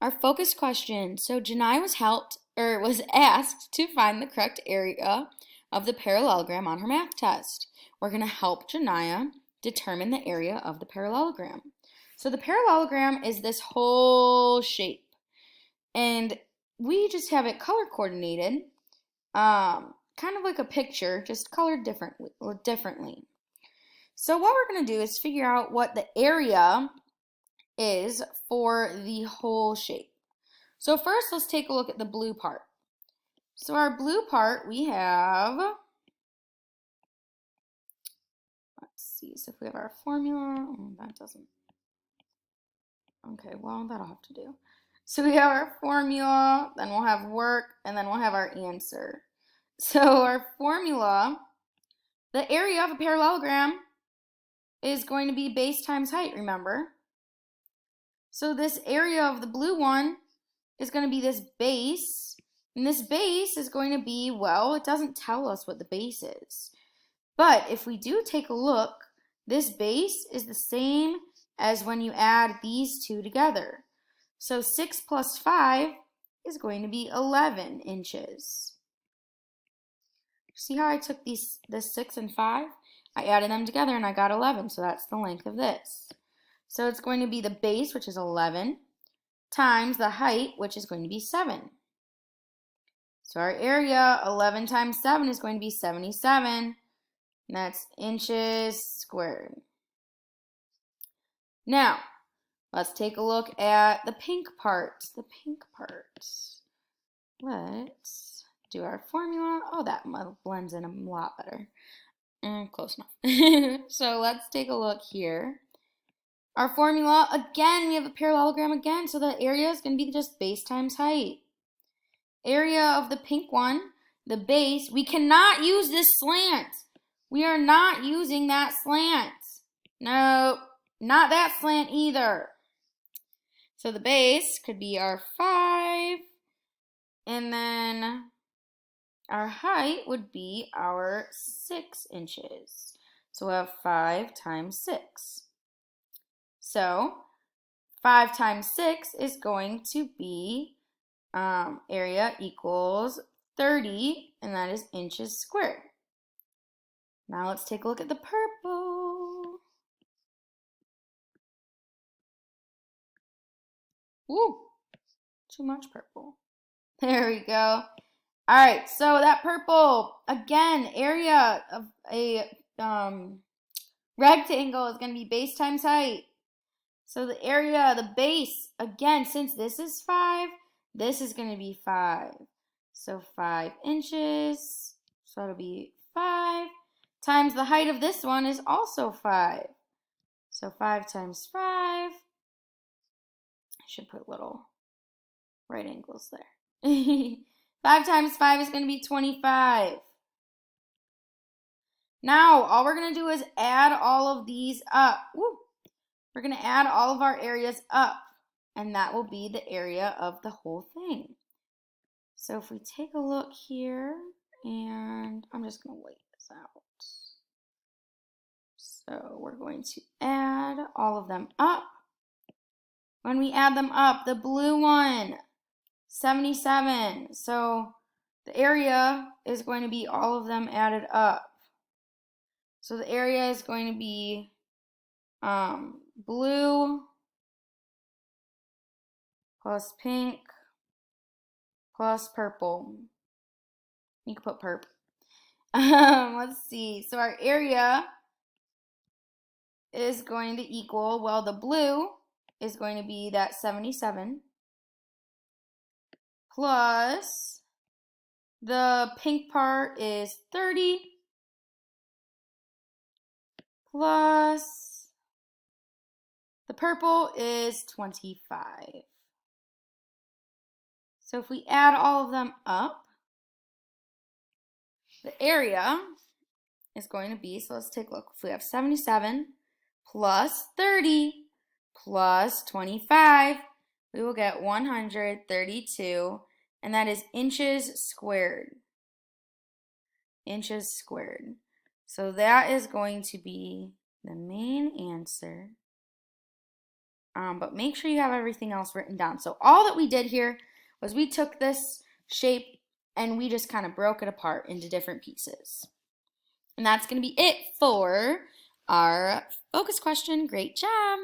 Our focus question. So Janai was asked to find the correct area of the parallelogram on her math test. We're going to help Janaya determine the area of the parallelogram. So the parallelogram is this whole shape, and we just have it color coordinated, kind of like a picture, just colored differently. So what we're going to do is figure out what the area is for the whole shape. So first, let's take a look at the blue part. So our blue part, we have, let's see, so if we have our formula, that doesn't, okay, well, that'll have to do. So we have our formula, then we'll have work, and then we'll have our answer. So our formula, the area of a parallelogram is going to be base times height, remember? So this area of the blue one is going to be this base, and this base is going to be, well, it doesn't tell us what the base is. But if we do take a look, this base is the same as when you add these two together. So 6 plus 5 is going to be 11 inches. See how I took this 6 and 5? I added them together and I got 11, so that's the length of this. So it's going to be the base, which is 11, times the height, which is going to be 7. So our area, 11 times 7 is going to be 77, and that's inches squared. Now, let's take a look at the pink part. Let's do our formula. Oh, that blends in a lot better. Close enough. So let's take a look here. Our formula, again, we have a parallelogram again, so the area is going to be just base times height. Area of the pink one, the base, we cannot use this slant. We are not using that slant. No, not that slant either. So the base could be our 5, and then our height would be our 6 inches. So we'll have 5 times 6. So 5 times 6 is going to be area equals 30, and that is inches squared. Now let's take a look at the purple. Ooh, too much purple. There we go. All right, so that purple, again, area of a rectangle is going to be base times height. So the area, the base, again, since this is 5, this is going to be 5. So 5 inches, so it'll be 5, times the height of this one is also 5. So 5 times 5, I should put little right angles there. 5 times 5 is going to be 25. Now, all we're going to do is add all of these up. Woo. We're going to add all of our areas up, and that will be the area of the whole thing. So if we take a look here, and I'm just going to wait this out. So we're going to add all of them up. When we add them up, the blue one, 77. So the area is going to be all of them added up. So the area is going to be blue plus pink plus purple. You can put purple. Let's see. So our area is going to equal, well, the blue is going to be that 77 plus the pink part is 30 plus the purple is 25. So if we add all of them up, the area is going to be, so let's take a look. If we have 77 plus 30 plus 25, we will get 132, and that is inches squared. Inches squared. So that is going to be the main answer but make sure you have everything else written down. So all that we did here was we took this shape and we just kind of broke it apart into different pieces. And that's going to be it for our focus question. Great job!